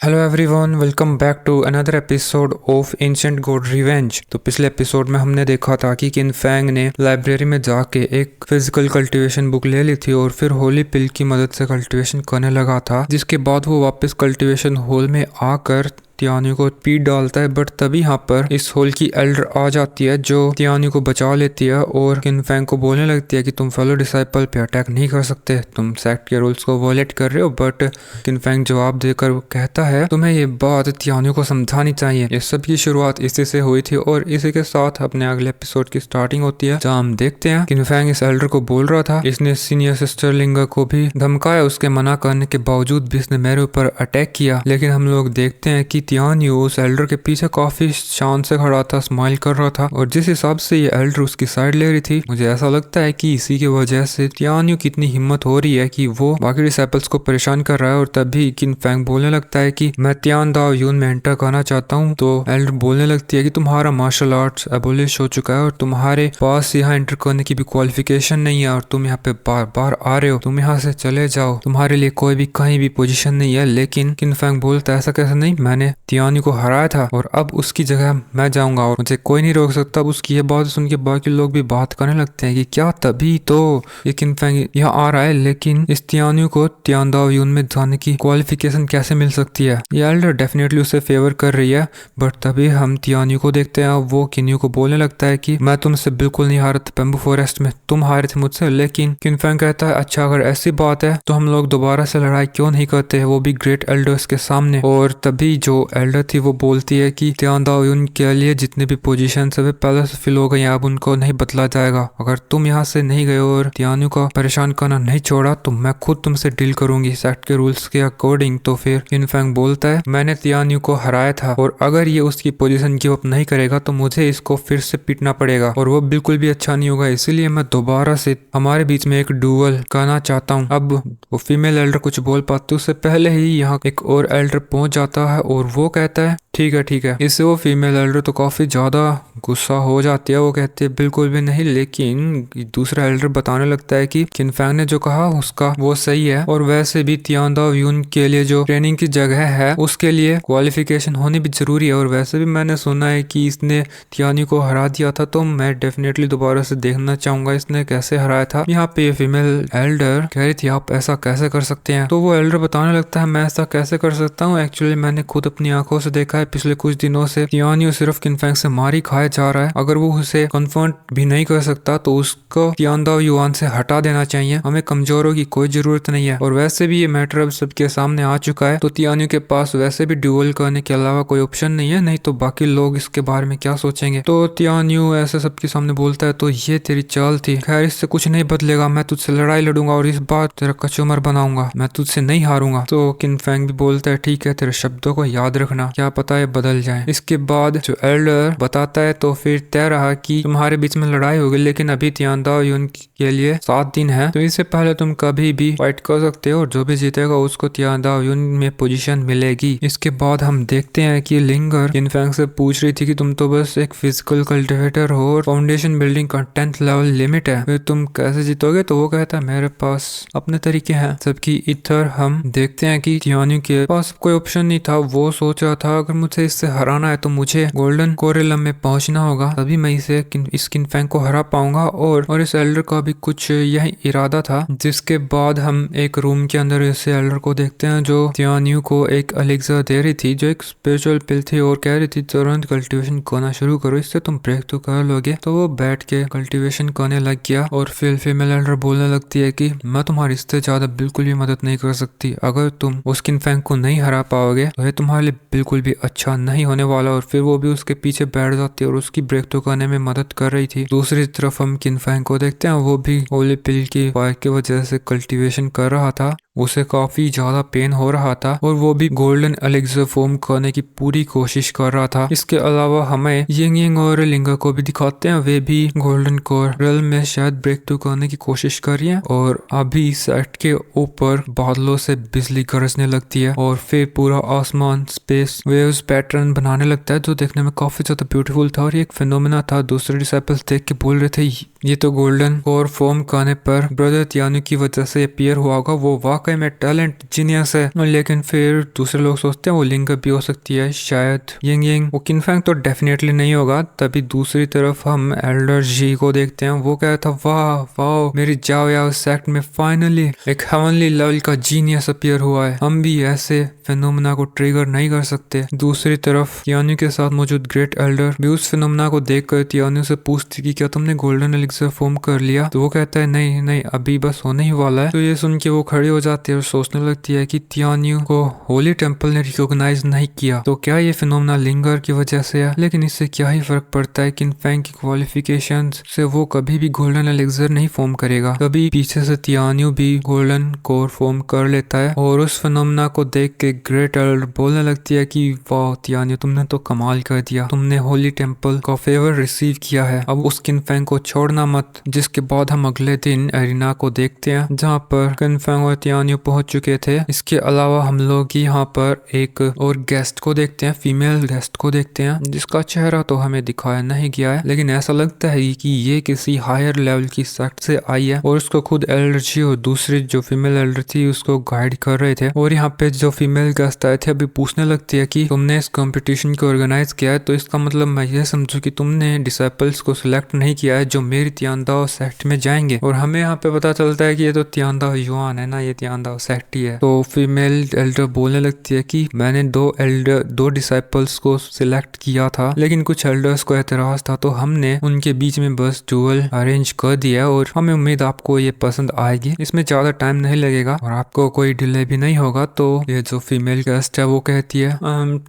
Hello everyone, welcome back to another episode of ancient god revenge. तो पिछले episode में हमने देखा था कि किन फैंग ने लाइब्रेरी में जाके एक फिजिकल कल्टीवेशन बुक ले ली थी और फिर होली पिल की मदद से कल्टीवेशन करने लगा था, जिसके बाद वो वापस कल्टीवेशन होल में आकर तियानी को पीट डालता है। बट तभी यहाँ पर इस होल की एल्डर आ जाती है जो तियानी को बचा लेती है और किन फैंग को बोलने लगती है कि तुम फेलो डिसाइपल पे अटैक नहीं कर सकते, तुम सेक्ट के रूल्स को वॉयलेट कर रहे हो। बट किन फैंग जवाब देकर कहता है तुम्हें ये बात तियानी को समझानी चाहिए। ये सब की शुरुआत इसी से हुई थी और इसी के साथ अपने अगले एपिसोड की स्टार्टिंग होती है, जहाँ हम देखते हैं किन फैंग इस एल्डर को बोल रहा था इसने सीनियर सिस्टर लिंगा को भी धमकाया, उसके मना करने के बावजूद भी इसने मेरे ऊपर अटैक किया। लेकिन हम लोग देखते हैं कि तियान्यू उस एल्डर के पीछे काफी शान से खड़ा था, स्माइल कर रहा था और जिस हिसाब से ये एल्डर उसकी साइड ले रही थी, मुझे ऐसा लगता है कि इसी की वजह से तियान्यू की इतनी हिम्मत हो रही है कि वो बाकी डिसाइपल्स को परेशान कर रहा है। और तभी किन फैंग बोलने लगता है कि मैं तियान दाओ यून में एंटर करना चाहता हूँ। तो एल्डर बोलने लगती है कि तुम्हारा मार्शल आर्ट्स एबोलिश हो चुका है और तुम्हारे पास यहाँ एंटर करने की भी क्वालिफिकेशन नहीं है और तुम यहाँ पे बार बार आ रहे हो, तुम यहाँ से चले जाओ, तुम्हारे लिए कोई भी कहीं भी पोजीशन नहीं है। लेकिन किन फैंग बोलता है ऐसा कैसे नहीं, मैंने तियानी को हराया था और अब उसकी जगह मैं जाऊंगा और मुझे कोई नहीं रोक सकता। अब उसकी ये बात सुन के बाकी लोग भी बात करने लगते हैं कि क्या तभी तो ये किन फैंग यहाँ आ रहा है, लेकिन इस तियानी को तियान दाओ यून में जाने की क्वालिफिकेशन कैसे मिल सकती है। ये एल्डर डेफिनेटली उसे फेवर कर रही है। बट तभी हम तियानी को देखते हैं, वो किन्यू को बोलने लगता है कि मैं तुमसे बिल्कुल नहीं हारा था बेम्बू फॉरेस्ट में, तुम हारे थे मुझसे। लेकिन किन फैंग कहता है अच्छा अगर ऐसी बात है तो हम लोग दोबारा से लड़ाई क्यों नहीं करते, वो भी ग्रेट एल्डर्स के सामने। और तभी जो एल्डर थी वो बोलती है कि तियान दाओ यून के लिए जितने भी पोजीशन है वे पहले से फिल हो गई, अब उनको नहीं बदला जाएगा। अगर तुम यहाँ से नहीं गए और तियान्यू को परेशान करना नहीं छोड़ा तो मैं खुद तुमसे डील करूंगी सेक्ट के रूल्स के अकॉर्डिंग। तो फिर किन फैंग बोलता है मैंने तियान्यू को हराया था और अगर ये उसकी पोजीशन गिव अप नहीं करेगा तो मुझे इसको फिर से पीटना पड़ेगा और वो बिल्कुल भी अच्छा नहीं होगा, इसीलिए मैं दोबारा से हमारे बीच में एक डुअल करना चाहता हूँ। अब वो फीमेल एल्डर कुछ बोल पाती, उससे पहले ही यहाँ एक और एल्डर पहुंच जाता है और वो कहता है ठीक है ठीक है। इससे वो फीमेल एल्डर तो काफी ज्यादा गुस्सा हो जाती है, वो कहती है बिल्कुल भी नहीं। लेकिन दूसरा एल्डर बताने लगता है कि किन फैंग ने जो कहा उसका वो सही है और वैसे भी तियान दाओ यून के लिए जो ट्रेनिंग की जगह है उसके लिए क्वालिफिकेशन होनी भी जरूरी है और वैसे भी मैंने सुना है कि इसने तियानी को हरा दिया था, तो मैं डेफिनेटली दोबारा से देखना चाहूंगा इसने कैसे हराया था। यहाँ पे ये फीमेल एल्डर कह रही थी आप ऐसा कैसे कर सकते हैं, तो वो एल्डर बताने लगता है मैं ऐसा कैसे कर सकता हूँ, एक्चुअली मैंने खुद अपनी आंखों से देखा है पिछले कुछ दिनों से तियान्यू सिर्फ किन फैंग से मारी खाया जा रहा है। अगर वो उसे कन्फर्म भी नहीं कर सकता तो उसको तियान दाओ युआन से हटा देना चाहिए, हमें कमजोरों की कोई जरूरत नहीं है। और वैसे भी ये मैटर अब सबके सामने आ चुका है, तो तियान्यू के पास वैसे भी ड्यूअल करने के अलावा कोई ऑप्शन नहीं है, नहीं तो बाकी लोग इसके बारे में क्या सोचेंगे। तो तियान्यू ऐसे सबके सामने बोलता है तो ये तेरी चाल थी, खैर इससे कुछ नहीं बदलेगा, मैं तुझसे लड़ाई लड़ूंगा और इस बार तेरा कचूमर बनाऊंगा, मैं तुझसे नहीं हारूंगा। तो किन फैंग भी बोलता है ठीक है तेरे शब्दों को याद रखना, क्या पता ये बदल जाए। इसके बाद जो एल्डर बताता है तो फिर तय रहा कि तुम्हारे बीच में लड़ाई होगी लेकिन अभी तियान दाओ यून के लिए 7 दिन है, तो इससे पहले तुम कभी भी फाइट कर सकते हो और जो भी जीतेगा उसको तियान दाओ यून में पोजीशन मिलेगी। इसके बाद हम देखते हैं कि लिंगर किन फैंग से पूछ रही थी कि तुम तो बस एक फिजिकल कल्टिवेटर हो और फाउंडेशन बिल्डिंग का 10th लेवल लिमिट है, फिर तुम कैसे जीतोगे। तो वो कहता है मेरे पास अपने तरीके हैं सबकी इतर। हम देखते हैं कि तियान्यू के पास कोई ऑप्शन नहीं था, वो सोच रहा था अगर मुझे इससे हराना है तो मुझे गोल्डन कोरेलम में पहुंचना होगा, तभी मैं इस किन फैंग को हरा पाऊंगा। और इस एल्डर का भी कुछ यही इरादा था। जिसके बाद हम एक रूम के अंदर इस एल्डर को देखते हैं जो तियान्यू को एक एलिक्सर दे रही थी जो एक स्पिरिचुअल पिल थी और कह रही थी तुरंत कल्टीवेशन करना शुरू करो, इससे तुम ब्रेक तो कर लोगे। तो वो बैठ के कल्टीवेशन करने लग गया और फिर फीमेल एल्डर बोलने लगती है कि मैं तुम्हारी इससे ज्यादा बिल्कुल भी मदद नहीं कर सकती, अगर तुम उस किन फैंग को नहीं हरा पाओगे तो ये तुम्हारे लिए बिल्कुल भी अच्छा नहीं होने वाला। और फिर वो भी उसके पीछे बैठ जाती है और उसकी ब्रेक तो करने में मदद कर रही थी। दूसरी तरफ हम किन फैंग को देखते हैं, वो भी होली पिल की फायर की वजह से कल्टीवेशन कर रहा था, उसे काफी ज्यादा पेन हो रहा था और वो भी गोल्डन एलिक्सर फॉर्म करने की पूरी कोशिश कर रहा था। इसके अलावा हमें यिंग यिंग और लिंगा को भी दिखाते हैं, वे भी गोल्डन कोर रियल में शायद ब्रेक थ्रू करने की कोशिश कर रही है। और अभी सेट के ऊपर बादलों से बिजली गरजने लगती है और फिर पूरा आसमान स्पेस वेव्स पैटर्न बनाने लगता है जो देखने में काफी ज्यादा ब्यूटीफुल था और ये एक फिनोमेना था। दूसरे डिसाइपल्स देख के बोल रहे थे ये तो गोल्डन कोर फॉर्म करने पर ब्रदर तियानु की वजह से अपीयर हुआ होगा, वो वाकई में टैलेंट जीनियस है। लेकिन फिर दूसरे लोग सोचते हैं वो लिंग भी हो सकती है, शायद यिंग यिंग। वो किनफैंग तो डेफिनेटली नहीं होगा। तभी दूसरी तरफ हम एल्डर जी को देखते हैं। वो कह था वाह वाह मेरी जाओ याओ सेक्ट में फाइनली एक हेवनली लेवल का जीनियस अपीयर हुआ है, हम भी ऐसे फिनोमेना को ट्रिगर नहीं कर सकते। दूसरी तरफ तियानु के साथ मौजूद ग्रेट एल्डर भी उस फिनोमेना को देखकर तियानु से पूछती कि क्या तुमने गोल्डन एलिक्सर फॉर्म कर लिया। तो वो कहता है नहीं नहीं अभी बस होने ही वाला है। तो ये सुन के वो खड़ी हो जाती है और सोचने लगती है कि तियानु को होली टेम्पल ने रिकॉग्नाइज नहीं किया, तो क्या ये फिनोमेना लिंगर की वजह से है। लेकिन इससे क्या ही फर्क पड़ता है, किनफैंग की क्वालिफिकेशंस से वो कभी भी गोल्डन एलिक्सर नहीं फॉर्म करेगा। कभी पीछे से तियानु भी गोल्डन कोर फॉर्म कर लेता है और उस फिनोमेना को देख के ग्रेट एल्डर बोलने लगती है कि वाह तियानु तुमने तो कमाल कर दिया, तुमने होली टेम्पल का फेवर रिसीव किया है, अब उस किनफैंग को छोड़ना मत। जिसके बाद हम अगले दिन एरिना को देखते हैं जहाँ पर किनफैंग और तियानु पहुंच चुके थे। इसके अलावा हम लोग यहाँ पर एक और गेस्ट को देखते हैं, फीमेल गेस्ट को देखते हैं जिसका चेहरा तो हमें दिखाया नहीं गया है, लेकिन ऐसा लगता है कि ये किसी हायर लेवल की सेक्ट से आई है और उसको खुद एल्डर जी और दूसरी जो फीमेल एल्डर थी उसको गाइड कर रहे थे। और यहाँ पे जो फीमेल गेस्ट आए थे अभी पूछने लगती है कि तुमने इस कंपटीशन को ऑर्गेनाइज किया है, तो इसका मतलब मैं ये समझू कि तुमने डिसाइपल्स को सिलेक्ट नहीं किया है जो मेरी तियांदाओ सेक्ट में जाएंगे। और हमें यहाँ पे पता चलता है कि ये तो तियांदाओ युआन है ना, ये तियांदाओ सेक्ट ही है। तो फीमेल एल्डर बोलने लगती है कि मैंने दो डिसाइपल्स को सिलेक्ट किया था, लेकिन कुछ एल्डर्स को एतराज था तो हमने उनके बीच में बस डुअल अरेंज कर दिया और हमें उम्मीद आपको ये पसंद आएगी। इसमें ज्यादा टाइम नहीं लगेगा और आपको कोई डिले भी नहीं होगा। तो ये जो फीमेल गेस्ट है वो कहती है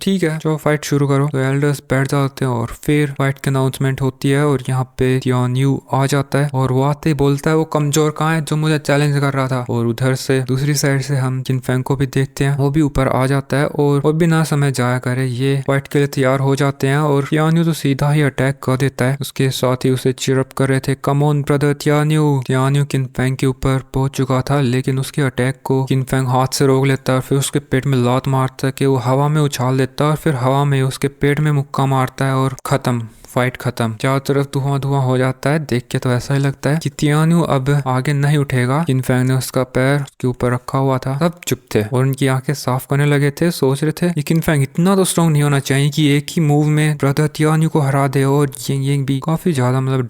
ठीक है जो फाइट शुरू करो। तो एल्डर्स बैठ जाते हैं और फिर फाइट की अनाउंसमेंट होती है और यहाँ पे तियानु आ जाता है और वो आते ही बोलता है वो कमजोर कहाँ है जो मुझे चैलेंज कर रहा था। और उधर से दूसरी साइड से हम किनफैंग को भी देखते हैं, वो भी ऊपर आ जाता है और बिना समय जाया करे ये फाइट के लिए तैयार हो जाते हैं और तियानु तो सीधा ही अटैक कर देता है। उसके साथ ही उसे चिरअप कर रहे थे कम ऑन ब्रदर तियानु किनफैंग के ऊपर पहुंच चुका था, लेकिन उसके अटैक को किनफैंग हाथ से रोक लेता है और फिर उसके पेट में लात मारता है कि वो हवा में उछाल देता है और फिर हवा में उसके पेट में मुक्का मारता है और खत्म, फाइट खत्म। चारों तरफ धुआं धुआं हो जाता है। देख के तो ऐसा ही लगता है कि तियानु अब आगे नहीं उठेगा। किनफैंग ने उसका पैर उसके ऊपर रखा हुआ था, सब चुप थे और उनकी आंखें साफ करने लगे थे। सोच रहे थे ये किनफैंग इतना तो स्ट्रॉन्ग नहीं होना चाहिए कि एक ही मूव में ब्रदर तियानु को हरा दे। और यिंग भी काफी ज्यादा मतलब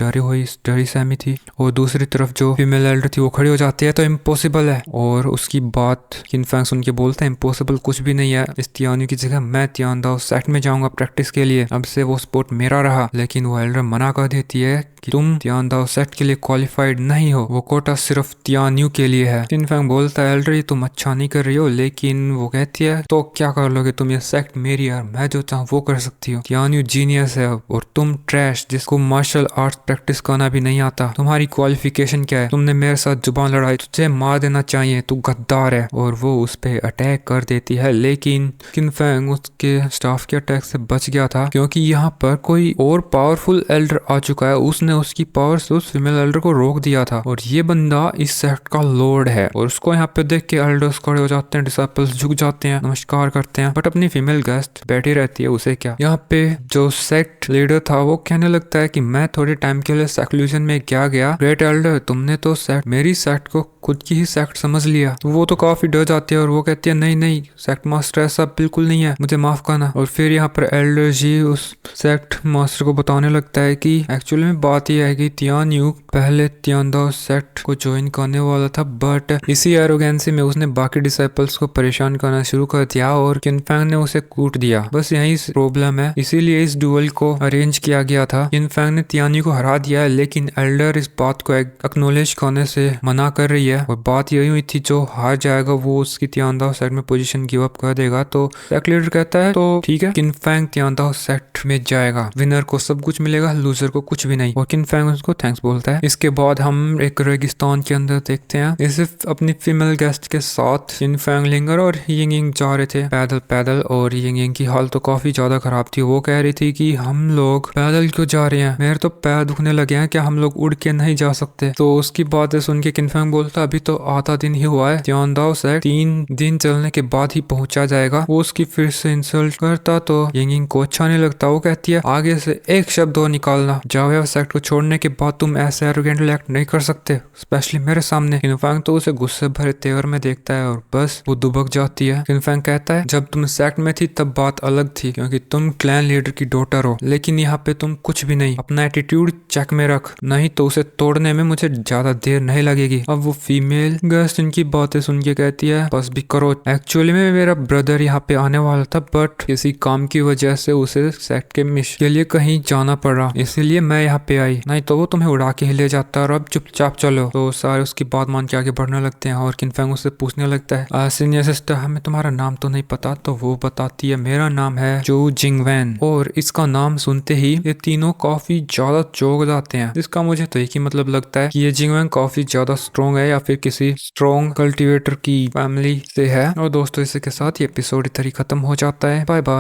डरी सहमी थी। और दूसरी तरफ जो फीमेल एल्डर थी वो खड़ी हो जाती है तो इम्पॉसिबल है और उसकी बात किनफैंग सुन के बोलता है इम्पॉसिबल कुछ भी नहीं है, इस तियानु की जगह मैं तियांदाओ सेक्ट में जाऊंगा प्रैक्टिस के लिए, अब से वो स्पोर्ट मेरा रहा। लेकिन वो एल्डर मना कर देती है कि तुम तियांदाओ सेक्ट के लिए क्वालिफाइड नहीं हो, वो कोटा सिर्फ तियानु के लिए है। किनफैंग बोलता है एल्डर ये तुम अच्छा नहीं कर रही हो, लेकिन वो कहती है तो क्या कर लोगे तुम, ये सेक्ट मेरी है, मैं जो चाहूँ वो कर सकती हूँ। तियानु जीनियस है और तुम ट्रैश जिसको मार्शल आर्ट प्रैक्टिस करना भी नहीं आता, तुम्हारी क्वालिफिकेशन क्या है, तुमने मेरे साथ जुबान लड़ाई, तुझे मार देना चाहिए, तू गद्दार है। और वो उस पे अटैक कर देती है, लेकिन किनफैंग उसके स्टाफ के अटैक से बच गया था क्योंकि यहाँ पर कोई और पावरफुल एल्डर आ चुका है। उसने उसकी पावर से उस फीमेल एल्डर को रोक दिया था और ये बंदा इस सेक्ट का लॉर्ड है। और उसको यहाँ पे देख के एल्डर्स खड़े हो जाते हैं, डिसाइपल्स झुक जाते हैं, नमस्कार करते हैं, बट अपनी फीमेल गेस्ट बैठी रहती है, उसे क्या। यहाँ पे जो सेक्ट लीडर था वो कहने लगता है कि मैं थोड़े टाइम के लिए सेक्लूजन में क्या गया, ग्रेट एल्डर तुमने तो मेरी सेक्ट को खुद की ही सेक्ट समझ लिया। तो वो तो काफी डर जाती है और वो कहती है नहीं नहीं सेक्ट मास्टर ऐसा बिल्कुल नहीं है, मुझे माफ करना। और फिर यहाँ पर एल्डर जी उस सेक्ट मास्टर को बताने लगता है कि एक्चुअली में बात यह है कि तियानु पहले तियांदाओ सेक्ट को ज्वाइन करने वाला था, बट इसी एरोगेंसी में उसने बाकी डिसाइपल्स को परेशान करना शुरू कर दिया और किनफैंग ने उसे कूट दिया। बस यही प्रॉब्लम है, इसीलिए इस डुअल को अरेंज किया गया था। किनफैंग ने तियानु को हरा दिया है, लेकिन एल्डर इस बात को एक्नॉलेज करने से मना कर रही है। और बात यही हुई थी जो हार जाएगा वो उसकी तियांदाओ सेक्ट में पोजीशन गिव अप कर देगा। तो सेक्ट लीडर कहता है तो ठीक है, किनफैंग तियांदाओ सेक्ट में जाएगा विनर को सब कुछ मिलेगा, लूजर को कुछ भी नहीं। और किनफैंग उसको थैंक्स बोलता है। इसके बाद हम एक रेगिस्तान के अंदर देखते हैं। इसे अपनी फीमेल गेस्ट के साथ किनफैंग, लिंगर और यिंग यिंग जा रहे थे पैदल पैदल। और यिंग यिंग की हालत तो काफी ज्यादा खराब थी। वो कह रही थी कि हम लोग पैदल क्यों जा रहे हैं, मेरे तो पैर दुखने लगे हैं, क्या हम लोग उड़ के नहीं जा सकते। तो उसकी बातें सुन के किनफैंग बोलता अभी तो आधा दिन ही हुआ है, ध्यान दाओ सेट 3 दिन चलने के बाद ही पहुंचा जाएगा। वो उसकी फिर से इंसल्ट करता तो यिंग यिंग को अच्छा नहीं लगता। वो कहती है आगे से एक शब्द और निकालना, जाओ सेक्ट को छोड़ने के बाद तुम ऐसे एरोगेंट एक्ट नहीं कर सकते, स्पेशली मेरे सामने। किनफैंग तो उसे गुस्से भरे तेवर में देखता है और बस वो दुबक जाती है। किनफैंग कहता है जब तुम सेक्ट में थी तब बात अलग थी, क्योंकि तुम क्लैन लीडर की डॉटर हो, लेकिन यहाँ पे तुम कुछ भी नहीं। अपना एटीट्यूड चेक में रख, नहीं तो उसे तोड़ने में मुझे ज्यादा देर नहीं लगेगी। अब वो फीमेल गेस्ट इनकी बातें सुन के कहती है बस भी करो, एक्चुअली में मेरा ब्रदर यहाँ पे आने वाला था, बट किसी काम की वजह से उसे सेक्ट के मिशन के लिए कहीं जाना पड़ा, इसीलिए मैं यहाँ पे आई, नहीं तो वो तुम्हें उड़ा के ही ले जाता। और अब चुपचाप चलो। तो सारे उसकी बात मान के आगे बढ़ने लगते हैं। और किनफैंग उससे पूछने लगता है सीनियर सिस्टर हमें तुम्हारा नाम तो नहीं पता। तो वो बताती है मेरा नाम है जो जिंगवैन। और इसका नाम सुनते ही ये तीनों काफी ज्यादा चौंक जाते हैं। इसका मुझे तो एक ही मतलब लगता है कि ये जिंगवैन काफी ज्यादा स्ट्रॉन्ग है या फिर किसी स्ट्रॉन्ग कल्टीवेटर की फैमिली से है। और दोस्तों इसी के साथ ये एपिसोड इधर ही खत्म हो जाता है। Bye bye.